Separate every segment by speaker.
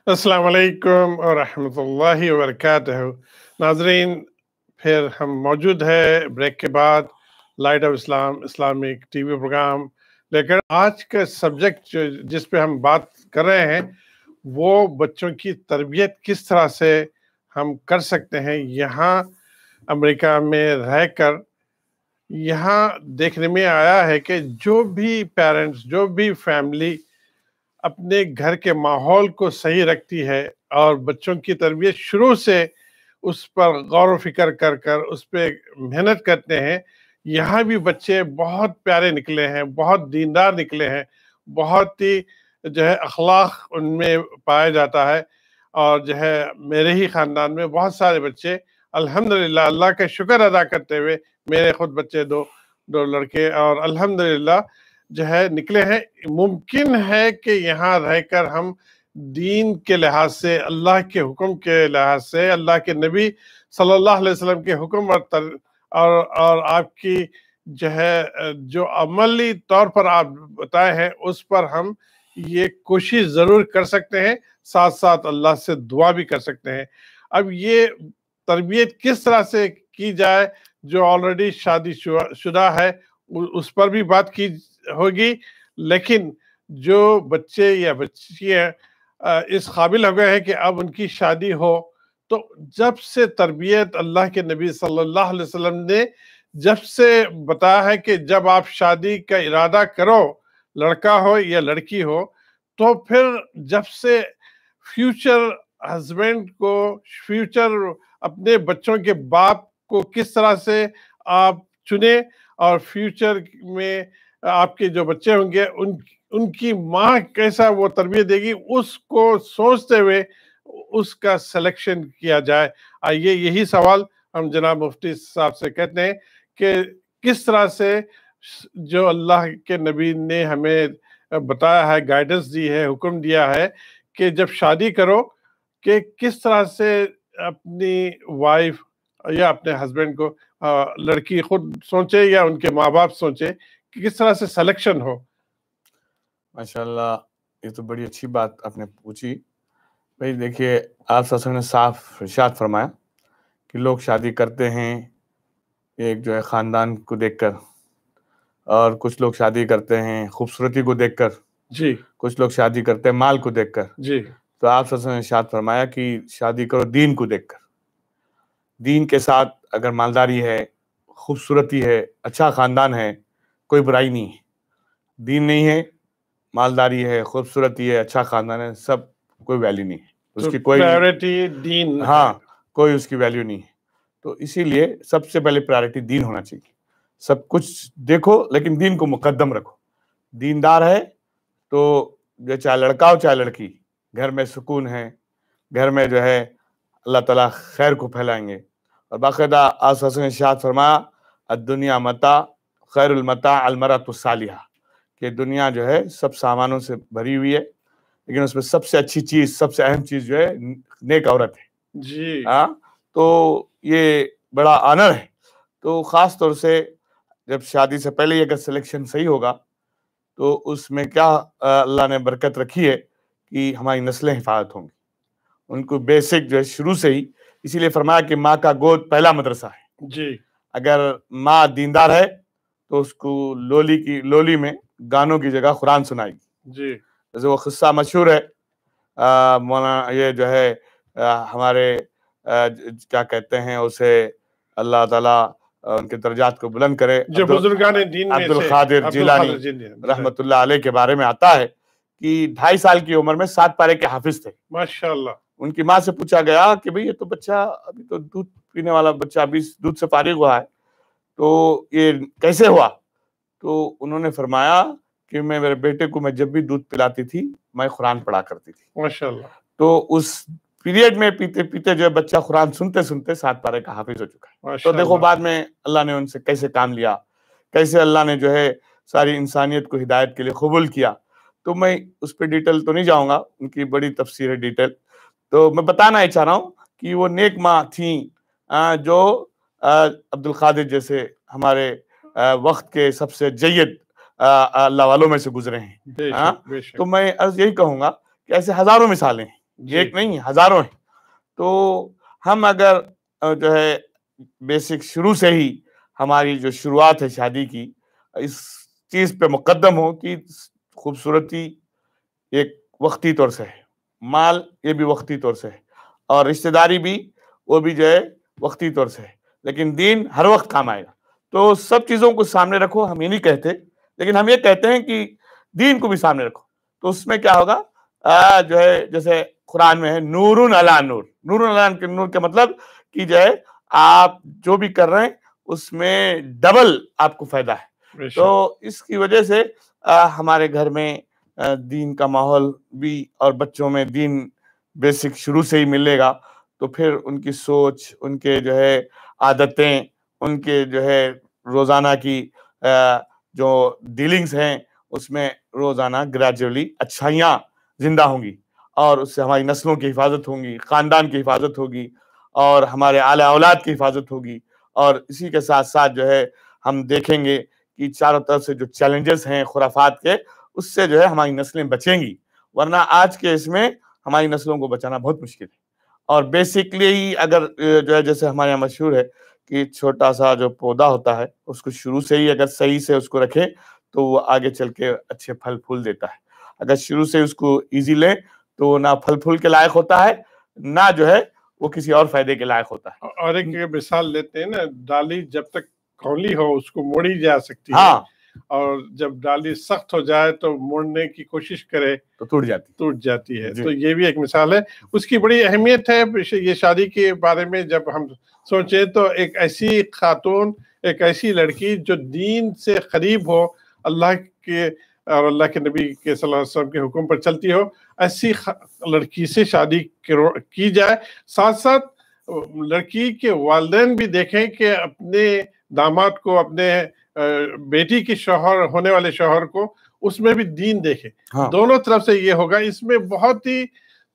Speaker 1: السلام علیکم ورحمۃ اللہ وبرکاتہ۔ ناظرین، پھر ہم موجود ہے بریک کے بعد light of Islam Islamic TV وی پروگرام لے کر۔ آج کا سبجیکٹ جس پہ ہم بات کر رہے ہیں وہ بچوں کی تربیت کس طرح سے ہم کر سکتے ہیں یہاں امریکہ میں رہ کر۔ یہاں دیکھنے میں آیا ہے کہ جو بھی پیرنٹس، جو بھی فیملی اپنے گھر کے ماحول کو صحیح رکھتی ہے اور بچوں کی تربیت شروع سے اس پر غور و فکر کر کر اس پہ محنت کرتے ہیں، یہاں بھی بچے بہت پیارے نکلے ہیں، بہت دیندار نکلے ہیں، بہت ہی اخلاق ان میں پایا جاتا ہے۔ اور میرے ہی خاندان میں بہت سارے بچے الحمدللہ اللہ کا شکر ادا کرتے ہوئے، میرے خود بچے دو لڑکے اور الحمدللہ نکلے ہیں۔ ممکن ہے کہ یہاں رہ کر ہم دین کے لحاظ سے، اللہ کے حکم کے لحاظ سے، اللہ کے نبی صلی اللہ علیہ وسلم کے حکم اور آپ کی جو عملی طور پر آپ بتائے ہیں اس پر ہم یہ کوشش ضرور کر سکتے ہیں، ساتھ ساتھ اللہ سے دعا بھی کر سکتے ہیں۔ اب یہ تربیت کس طرح سے کی جائے، جو آلریڈی شادی شدہ ہے اس پر بھی بات کی ہوگی، لیکن جو بچے یا بچیاں اس قابل ہو گئے ہیں کہ اب ان کی شادی ہو، تو جب سے تربیت اللہ کے نبی صلی اللہ علیہ وسلم نے جب سے بتایا ہے کہ جب آپ شادی کا ارادہ کرو، لڑکا ہو یا لڑکی ہو، تو پھر جب سے فیوچر ہسبینڈ کو، فیوچر اپنے بچوں کے باپ کو کس طرح سے آپ چنیں، اور فیوچر میں آپ کے جو بچے ہوں گے ان کی ماں کیسا وہ تربیت دے گی، اس کو سوچتے ہوئے اس کا سلیکشن کیا جائے۔ آئیے یہی سوال ہم جناب مفتی صاحب سے کہتے ہیں کہ کس طرح سے جو اللہ کے نبی نے ہمیں بتایا ہے، گائیڈنس دی ہے، حکم دیا ہے کہ جب شادی کرو کہ کس طرح سے اپنی وائف یا اپنے ہسبینڈ کو، لڑکی خود سوچے یا ان کے ماں باپ سوچے کہ کس طرح سے سلیکشن ہو۔
Speaker 2: ماشاءاللہ، یہ تو بڑی اچھی بات آپ نے پوچھی۔ بھائی دیکھیے، آپ صلی اللہ علیہ وسلم نے صاف ارشاد فرمایا کہ لوگ شادی کرتے ہیں ایک خاندان کو دیکھ کر، اور کچھ لوگ شادی کرتے ہیں خوبصورتی کو دیکھ کر،
Speaker 1: جی،
Speaker 2: کچھ لوگ شادی کرتے ہیں مال کو دیکھ کر۔
Speaker 1: جی،
Speaker 2: تو آپ صلی اللہ علیہ وسلم نے ارشاد فرمایا کہ شادی کرو دین کو دیکھ کر۔ دین کے ساتھ اگر مالداری ہے، خوبصورتی ہے، اچھا خاندان ہے، کوئی برائی نہیں ہے۔ دین نہیں ہے، مالداری ہے، خوبصورتی ہے، اچھا خاندان ہے، سب کوئی ویلیو نہیں ہے اس کی، کوئی
Speaker 1: پرائیورٹی دین ہے۔
Speaker 2: ہاں، کوئی اس کی ویلیو نہیں ہے۔ تو اسی لیے سب سے پہلے پرائیورٹی دین ہونا چاہیے۔ سب کچھ دیکھو لیکن دین کو مقدم رکھو۔ دیندار ہے تو چاہے لڑکا ہو چاہے لڑکی، گھر میں سکون ہے، گھر میں اللہ تعالیٰ خیر کو پھیلائیں گے۔ اور باقاعدہ آپ صلی اللہ علیہ وسلم نے ارشاد فرمایا الدنیا متاع خیر المتاع المرأۃ الصالحہ، کہ دنیا سب سامانوں سے بھری ہوئی ہے، لیکن اس میں سب سے اچھی چیز، سب سے اہم چیز نیک عورت ہے۔
Speaker 1: جی،
Speaker 2: ہاں، تو یہ بڑا آنر ہے۔ تو خاص طور سے جب شادی سے پہلے اگر سلیکشن صحیح ہوگا تو اس میں کیا اللہ نے برکت رکھی ہے کہ ہماری نسلیں حفاظت ہوں گی، ان کو بیسک شروع سے ہی۔ اسی لیے فرمایا کہ ماں کا گود پہلا مدرسہ ہے۔
Speaker 1: جی،
Speaker 2: اگر ماں دیندار ہے تو اس کو لولی میں گانوں کی جگہ قرآن سنائے گی۔
Speaker 1: جی،
Speaker 2: جیسے وہ قصہ مشہور ہے، مولانا یہ ہمارے کیا کہتے ہیں اسے، اللہ تعالیٰ ان کے درجات کو بلند کرے،
Speaker 1: جو بزرگان دین میں
Speaker 2: عبد القادر جیلانی رحمت اللہ علیہ کے بارے میں آتا ہے کہ 2.5 سال کی عمر میں 7 پارے کے حافظ تھے۔
Speaker 1: ماشاءاللہ۔
Speaker 2: ان کی ماں سے پوچھا گیا کہ بھئی یہ تو بچہ ابھی تو دودھ پینے والا بچہ، ابھی دودھ سے فارغ ہوا ہے، تو یہ کیسے ہوا؟ تو انہوں نے فرمایا کہ میرے بیٹے کو میں جب بھی دودھ پلاتی تھی میں قرآن پڑھا کرتی تھی۔
Speaker 1: ماشاءاللہ۔
Speaker 2: تو اس پیریڈ میں پیتے پیتے بچہ قرآن سنتے سنتے 7 پارے کا حافظ ہو چکا ہے۔ تو دیکھو بعد میں اللہ نے ان سے کیسے کام لیا، کیسے اللہ نے ساری انسانیت کو ہدایت کے لیے قبول کیا۔ تو میں اس پہ ڈیٹیل تو نہیں جاؤں گا، ان کی بڑی تفسیر ہے ڈیٹیل۔ تو میں بتانا ہی چاہ رہا ہوں کہ وہ نیک ماں تھیں جو عبد القادر جیسے ہمارے وقت کے سب سے جید اللہ والوں میں سے گزرے ہیں۔
Speaker 1: بے شک، بے شک۔
Speaker 2: تو میں عرض یہی کہوں گا کہ ایسے ہزاروں مثالیں ہیں ایک نہیں ہزاروں ہیں. تو ہم اگر جو ہے بیسک شروع سے ہی ہماری جو شروعات ہے شادی کی اس چیز پہ مقدم ہو کہ خوبصورتی ایک وقتی طور سے ہے, مال یہ بھی وقتی طور سے ہے, اور رشتہ داری بھی وہ بھی جو ہے وقتی طور سے ہے, لیکن دین ہر وقت کام آئے گا. تو سب چیزوں کو سامنے رکھو, ہم یہ نہیں کہتے, لیکن ہم یہ کہتے ہیں کہ دین کو بھی سامنے رکھو. تو اس میں کیا ہوگا جو ہے جیسے قرآن میں ہے نور علی نور, نور علی نور کا مطلب کہ جو ہے آپ جو بھی کر رہے ہیں اس میں ڈبل آپ کو فائدہ ہے. تو اس کی وجہ سے ہمارے گھر میں دین کا ماحول بھی اور بچوں میں دین بیسک شروع سے ہی ملے گا. تو پھر ان کی سوچ, ان کے جو ہے عادتیں, ان کے جو ہے روزانہ کی جو ڈیلنگز ہیں اس میں روزانہ گریجولی اچھائیاں زندہ ہوں گی, اور اس سے ہماری نسلوں کی حفاظت ہوگی, خاندان کی حفاظت ہوگی, اور ہمارے اعلی اولاد کی حفاظت ہوگی. اور اسی کے ساتھ ساتھ جو ہے ہم دیکھیں گے کہ چاروں طرف سے جو چیلنجز ہیں خرافات کے, اس سے جو ہے ہماری نسلیں بچیں گی, ورنہ آج کے اس میں ہماری نسلوں کو بچانا بہت مشکل ہے. اور بیسکلی ہی اگر جو ہے جیسے ہمارے یہاں مشہور ہے کہ چھوٹا سا جو پودا ہوتا ہے اس کو شروع سے ہی اگر صحیح سے اس کو رکھے تو وہ آگے چل کے اچھے پھل پھول دیتا ہے. اگر شروع سے اس کو ایزی لیں تو وہ نہ پھل پھول کے لائق ہوتا ہے, نہ جو ہے وہ کسی اور فائدے کے لائق ہوتا ہے.
Speaker 1: اور ایک مثال لیتے ہیں نا, ڈالی جب تک کھولی ہو اس کو موڑی جا سکتی ہے, اور جب ڈالی سخت ہو جائے تو موڑنے کی کوشش کرے
Speaker 2: تو ٹوٹ جاتی
Speaker 1: ہے. تو یہ بھی ایک مثال ہے. اس کی بڑی اہمیت ہے یہ شادی کے بارے میں جب ہم سوچیں تو ایک ایسی خاتون, ایک ایسی لڑکی جو دین سے قریب ہو, اللہ کے اور اللہ کے نبی کے صلی اللہ علیہ وسلم کے حکم پر چلتی ہو, ایسی لڑکی سے شادی کی جائے. ساتھ ساتھ لڑکی کے والدین بھی دیکھیں کہ اپنے داماد کو, اپنے بیٹی کے شوہر, ہونے والے شوہر کو, اس میں بھی دین دیکھیں. دونوں طرف سے یہ ہوگا. اس میں بہت ہی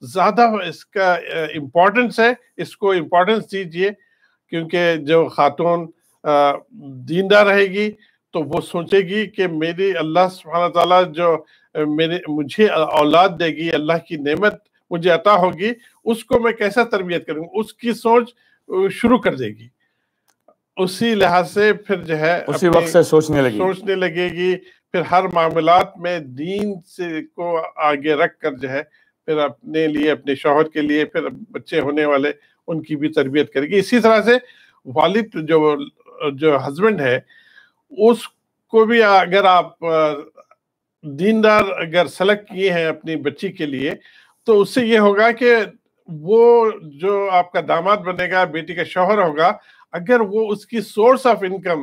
Speaker 1: زیادہ اس کا امپورٹنس ہے, اس کو امپورٹنس دیجئے, کیونکہ جو خاتون دیندار رہے گی تو وہ سوچے گی کہ میری اللہ سبحانہ تعالیٰ جو مجھے اولاد دے گی, اللہ کی نعمت مجھے عطا ہوگی, اس کو میں کیسا تربیت کروں, اس کی سوچ شروع کر دے گی. اسی لحاظ سے پھر جو ہے
Speaker 2: اسی وقت سے سوچنے
Speaker 1: لگے گی. پھر ہر معاملات میں دین سے کو آگے رکھ کر جو ہے پھر اپنے لیے, اپنے شوہر کے لیے, پھر بچے ہونے والے ان کی بھی تربیت کرے گی. اسی طرح سے والد جو ہسبینڈ ہے اس کو بھی اگر آپ دیندار اگر سلیکٹ کیے ہیں اپنی بچی کے لیے, تو اس سے یہ ہوگا کہ وہ جو آپ کا داماد بنے گا, بیٹی کا شوہر ہوگا, اگر وہ اس کی سورس آف انکم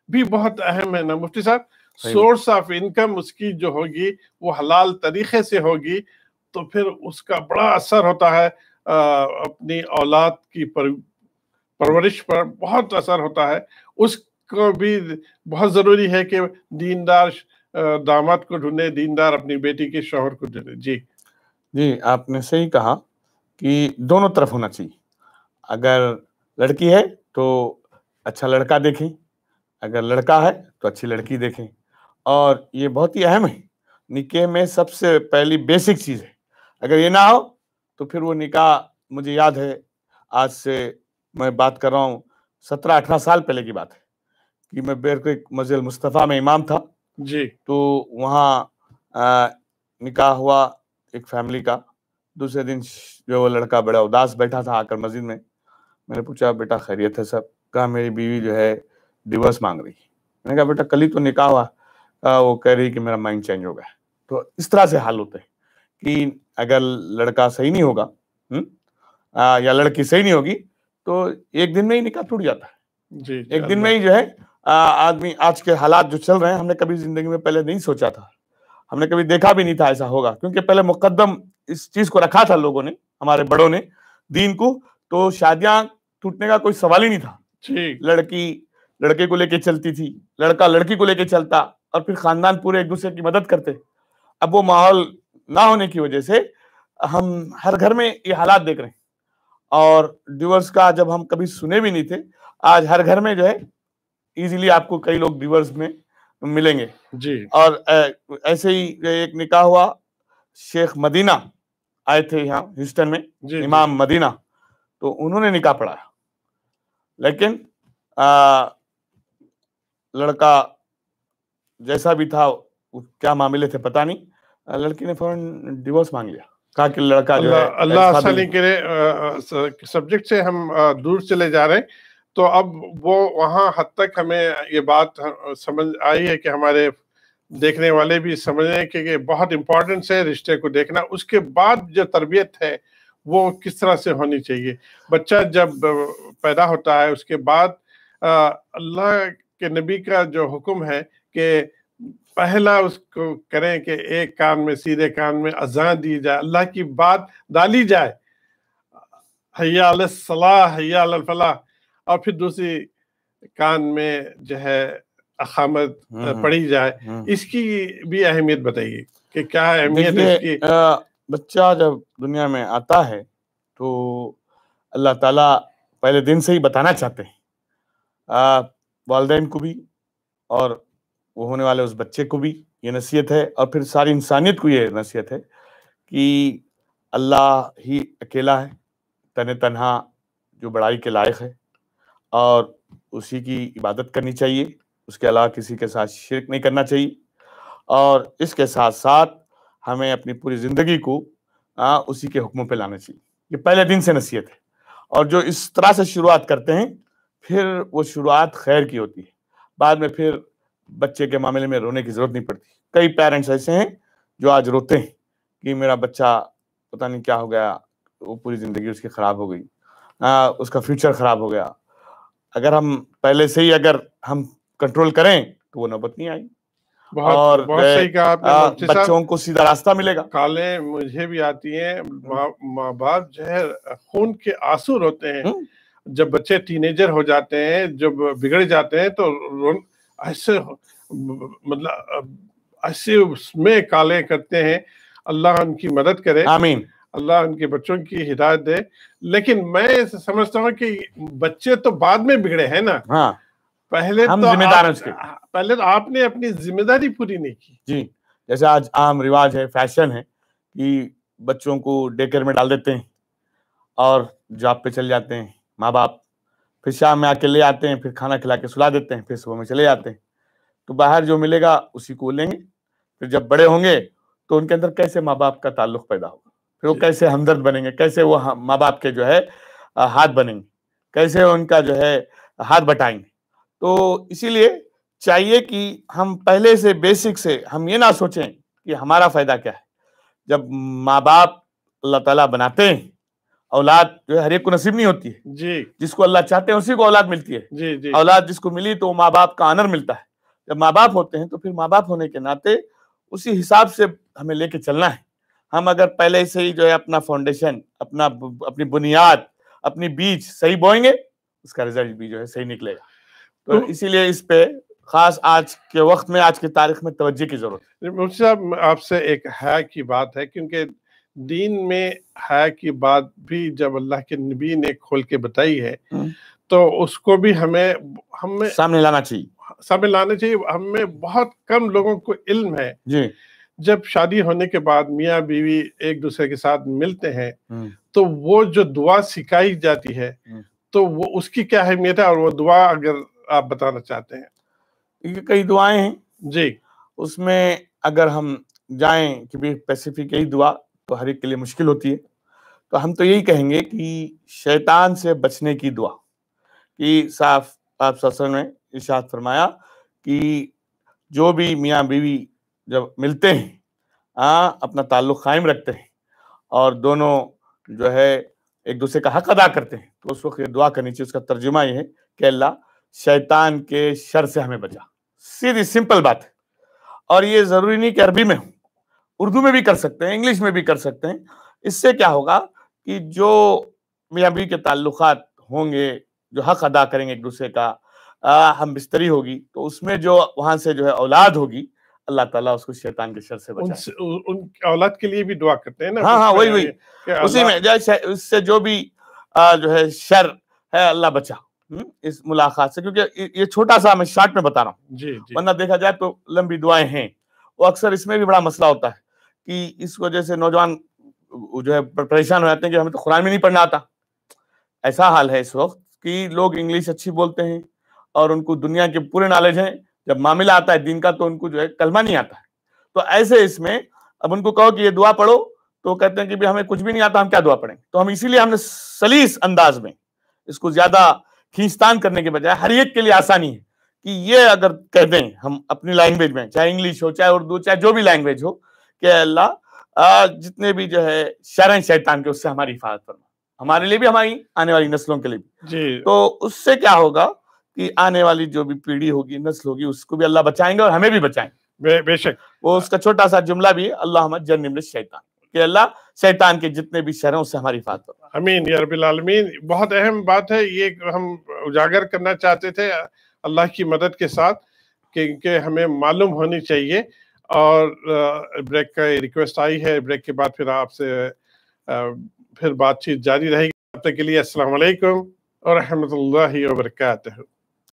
Speaker 1: بھی بہت اہم ہے نا مفتی صاحب, سورس آف انکم اس کی جو ہوگی وہ حلال طریقے سے ہوگی, تو پھر اس کا بڑا اثر ہوتا ہے اپنی اولاد کی پرورش پر, بہت اثر ہوتا ہے. اس کو بھی بہت ضروری ہے کہ دیندار داماد کو ڈھونڈے, دیندار اپنی بیٹی کے شوہر کو ڈھونڈے.
Speaker 2: جی آپ نے صحیح کہا کہ دونوں طرف ہونا چاہیے. اگر لڑکی ہے تو اچھا لڑکا دیکھیں, اگر لڑکا ہے تو اچھی لڑکی دیکھیں. اور یہ بہت ہی اہم ہے, نکاح میں سب سے پہلی بیسک چیز ہے. اگر یہ نہ ہو تو پھر وہ نکاح, مجھے یاد ہے آج سے میں بات کر رہا ہوں 17-18 سال پہلے کی بات ہے کہ میں بیرکیک مسجد مصطفیٰ میں امام تھا. تو وہاں نکاح ہوا ایک فیملی کا. دوسرے دن جو وہ لڑکا بڑا اداس بیٹھا تھا آ کر مسجد میں. میں نے پوچھا بیٹا خیریت ہے سب؟ کہا میری بیوی جو ہے ڈیورس مانگ رہی. میں نے کہا بیٹا کل ہی تو نکاح ہوا. وہ کہہ رہی کہ میرا مائنڈ چینج ہو گیا. تو اس طرح سے حال ہوتے ہیں کہ اگر لڑکا صحیح نہیں ہوگا یا لڑکی صحیح نہیں ہوگی تو ایک دن میں ہی نکاح ٹوٹ جاتا ہے. ایک دن میں ہی جو ہے آدمی, آج کے حالات جو چل رہے ہیں, ہم نے کبھی زندگی میں پہلے نہیں سوچا تھا, ہم نے کبھی دیکھا بھی نہیں تھا ایسا ہوگا, کیونکہ پہلے مقدم اس چیز کو رکھا تھا لوگوں نے, ہمارے بڑوں نے, دین کو. تو شادیاں ٹوٹنے کا کوئی سوال ہی نہیں تھا. لڑکی لڑکے کو لے کے چلتی تھی, لڑکا لڑکی کو لے کے چلتا, اور پھر خاندان پورے ایک دوسرے کی مدد کرتے. اب وہ ماحول نہ ہونے کی وجہ سے ہم ہر گھر میں یہ حالات دیکھ رہے ہیں. اور ڈیورس کا جب ہم کبھی سنے بھی نہیں تھے, آج ہر گھر میں جو ہے ایزیلی آپ کو کئی لوگ ڈیورس میں ملیں گے. اور ایسے ہی ایک نکاح ہوا شیخ مدینہ آئے تھے یہاں ہیوسٹن میں،
Speaker 1: جی
Speaker 2: امام مدینہ، تو انہوں نے نکاح پڑھایا، لیکن لڑکا جیسا بھی تھا، کیا معاملے تھے پتہ نہیں، لڑکی نے فوراً ڈیورس مانگ لیا، کہا کہ لڑکا جو ہے
Speaker 1: اللہ آسانی کرے. سبجیکٹ سے ہم دور چلے جا رہے ہیں، تو اب وہ وہاں حد تک ہمیں یہ بات سمجھ آئی ہے کہ ہمارے دیکھنے والے بھی سمجھ رہے ہیں کہ بہت امپورٹنس ہے رشتے کو دیکھنا. اس کے بعد جو تربیت ہے وہ کس طرح سے ہونی چاہیے. بچہ جب پیدا ہوتا ہے اس کے بعد اللہ کے نبی کا جو حکم ہے کہ پہلا اس کو کریں کہ ایک کان میں سیدھے کان میں اذان دی جائے، اللہ کی بات ڈالی جائے، حیا علی الصلاح حیا علی الفلاح، اور پھر دوسری کان میں جو ہے اقامت پڑھی جائے. اس کی بھی اہمیت بتائیے کہ کیا اہمیت ہے اس کی.
Speaker 2: بچہ جب دنیا میں آتا ہے تو اللہ تعالیٰ پہلے دن سے ہی بتانا چاہتے ہیں والدین کو بھی اور وہ ہونے والے اس بچے کو بھی یہ نصیحت ہے، اور پھر ساری انسانیت کو یہ نصیحت ہے کہ اللہ ہی اکیلا ہے، تنہا جو بڑائی کے لائق ہے، اور اسی کی عبادت کرنی چاہیے، اس کے علاوہ کسی کے ساتھ شرک نہیں کرنا چاہیے، اور اس کے ساتھ ساتھ ہمیں اپنی پوری زندگی کو اسی کے حکموں پہ لانا چاہیے. یہ پہلے دن سے نصیحت ہے، اور جو اس طرح سے شروعات کرتے ہیں پھر وہ شروعات خیر کی ہوتی ہے. بعد میں پھر بچے کے معاملے میں رونے کی ضرورت نہیں پڑتی. کئی پیرنٹس ایسے ہیں جو آج روتے ہیں کہ میرا بچہ پتہ نہیں کیا ہو گیا، وہ پوری زندگی اس کی خراب ہو گئی، اس کا فیوچر خراب ہو گیا. اگر ہم پہلے سے ہی اگر ہم کنٹرول کریں تو وہ نوبت نہیں آئی، اور
Speaker 1: بہت صحیح کہا آپ نے.
Speaker 2: بچوں کو سیدھا راستہ ملے گا.
Speaker 1: کالیں مجھے بھی آتی ہیں، ماں باپ جو ہے خون کے آنسو روتے ہیں جب بچے ٹین ایجر ہو جاتے ہیں، جب بگڑ جاتے ہیں تو ایسے مطلب ایسے اس میں کالے کرتے ہیں. اللہ ان کی مدد کرے،
Speaker 2: آمین.
Speaker 1: اللہ ان کے بچوں کی ہدایت دے. لیکن میں سمجھتا ہوں کہ بچے تو بعد میں بگڑے ہیں نا، پہلے تو آپ نے اپنی ذمہ داری پوری نہیں کی.
Speaker 2: جی، جیسے آج عام رواج ہے، فیشن ہے کہ بچوں کو ڈے کیئر میں ڈال دیتے ہیں اور جاب پہ چل جاتے ہیں ماں باپ، پھر شام میں آ کے لے آتے ہیں، پھر کھانا کھلا کے سلا دیتے ہیں، پھر صبح میں چلے جاتے ہیں. تو باہر جو ملے گا اسی کو لیں گے. پھر جب بڑے ہوں گے تو ان کے اندر کیسے ماں باپ کا تعلق پیدا ہوگا، پھر وہ کیسے ہمدرد بنیں گے، کیسے وہ ماں باپ کے جو ہے ہاتھ بنیں گے، کیسے ان کا جو ہے ہاتھ بٹائیں گے. تو اسی لیے چاہیے کہ ہم پہلے سے بیسک سے ہم یہ نہ سوچیں کہ ہمارا فائدہ کیا ہے. جب ماں باپ اللہ تعالیٰ بناتے ہیں، اولاد جو ہے ہر ایک کو نصیب نہیں ہوتی ہے.
Speaker 1: جی،
Speaker 2: جس کو اللہ چاہتے ہیں اسی کو اولاد ملتی ہے.
Speaker 1: جی جی،
Speaker 2: اولاد جس کو ملی تو ماں باپ کا آنر ملتا ہے. جب ماں باپ ہوتے ہیں تو پھر ماں باپ ہونے کے ناطے اسی حساب سے ہمیں لے کے چلنا ہے. ہم اگر پہلے سے ہی جو ہے اپنا فاؤنڈیشن، اپنی بنیاد، اپنی بیج صحیح بوئیں گے، اس کا رزلٹ بھی جو ہے صحیح نکلے گا. تو اسی لیے اس پہ خاص آج کے وقت میں، آج کی تاریخ میں توجہ کی ضرورت ہے.
Speaker 1: مفتی صاحب آپ سے ایک حیا کی بات ہے، کیونکہ دین میں حیا کی بات بھی جب اللہ کے نبی نے کھول کے بتائی ہے تو اس کو بھی ہمیں
Speaker 2: سامنے لانا چاہیے.
Speaker 1: ہمیں بہت کم لوگوں کو علم ہے.
Speaker 2: جی،
Speaker 1: جب شادی ہونے کے بعد میاں بیوی ایک دوسرے کے ساتھ ملتے ہیں تو وہ جو دعا سکھائی جاتی ہے تو وہ اس کی کیا اہمیت ہے، اور وہ دعا اگر آپ بتانا چاہتے ہیں.
Speaker 2: کئی دعائیں ہیں
Speaker 1: جی،
Speaker 2: اس میں اگر ہم جائیں کہ بھی اسپیسیفک یہی دعا تو ہر ایک کے لیے مشکل ہوتی ہے. تو ہم تو یہی کہیں گے کہ شیطان سے بچنے کی دعا کہ صاف آپ صلی اللہ علیہ وسلم نے ارشاد فرمایا کہ جو بھی میاں بیوی جب ملتے ہیں اپنا تعلق قائم رکھتے ہیں اور دونوں جو ہے ایک دوسرے کا حق ادا کرتے ہیں تو اس وقت یہ دعا کرنی چاہیے. اس کا ترجمہ یہ ہے کہ اللہ شیطان کے شر سے ہمیں بچا. سیدھی سمپل بات ہے، اور یہ ضروری نہیں کہ عربی میں ہو، اردو میں بھی کر سکتے ہیں، انگلش میں بھی کر سکتے ہیں. اس سے کیا ہوگا کہ جو میاں بیوی کے تعلقات ہوں گے، جو حق ادا کریں گے ایک دوسرے کا، ہم بستری ہوگی، تو اس میں جو وہاں سے جو ہے اولاد ہوگی، اللہ تعالیٰ اس کو شیطان کے شر سے بچائے.
Speaker 1: ان اولاد کے لیے بھی دعا کرتے ہیں نا.
Speaker 2: ہاں وہی اسی میں اس سے جو بھی جو ہے شر ہے اللہ بچا اس ملاقات سے. کیونکہ یہ چھوٹا سا میں شارٹ میں بتا رہا ہوں،
Speaker 1: جی،
Speaker 2: ورنہ دیکھا جائے تو لمبی دعائیں ہیں. وہ اکثر اس میں بھی بڑا مسئلہ ہوتا ہے کہ اس وجہ سے نوجوان جو ہے پریشان ہو جاتے ہیں کہ ہمیں تو قرآن میں نہیں پڑھنا آتا. ایسا حال ہے اس وقت کہ لوگ انگلش اچھی بولتے ہیں اور ان کو دنیا کے پورے نالج ہیں, جب معاملہ آتا ہے دین کا تو ان کو جو ہے کلمہ نہیں آتا ہے. تو ایسے اس میں اب ان کو کہو کہ یہ دعا پڑھو تو کہتے ہیں کہ ہمیں کچھ بھی نہیں آتا, ہم کیا دعا پڑھیں. تو ہم اسی لیے ہم نے سلیس انداز میں اس کو زیادہ کھینچتان کرنے کے بجائے ہر ایک کے لیے آسانی ہے کہ یہ اگر کہہ دیں ہم اپنی لینگویج میں, چاہے انگلش ہو چاہے اردو چاہے جو بھی لینگویج ہو, کہ اللہ جتنے بھی جو ہے شر ہیں شیطان کے اس سے ہماری حفاظت فرما, ہمارے لیے بھی ہماری آنے والی نسلوں کے لیے بھی.
Speaker 1: جی
Speaker 2: تو اس سے کیا ہوگا کہ آنے والی جو بھی پیڑھی ہوگی, نسل ہوگی, اس کو بھی اللہ بچائیں گے اور ہمیں بھی بچائیں گے.
Speaker 1: بے شک.
Speaker 2: وہ اس کا چھوٹا سا جملہ بھی ہے, اللہم جنبنا الشیطان, کہ اللہ شیطان کے جتنے بھی شروں سے ہماری حفاظت فرما.
Speaker 1: امین یا رب العالمین. بہت اہم بات ہے یہ, ہم اجاگر کرنا چاہتے تھے اللہ کی مدد کے ساتھ کہ ہمیں معلوم ہونی چاہیے. اور بریک کا ریکویسٹ آئی ہے, بریک کے بعد پھر آپ سے پھر بات چیت جاری رہے گی. تب تک کے لیے السلام علیکم ورحمۃ اللہ وبرکاتہ.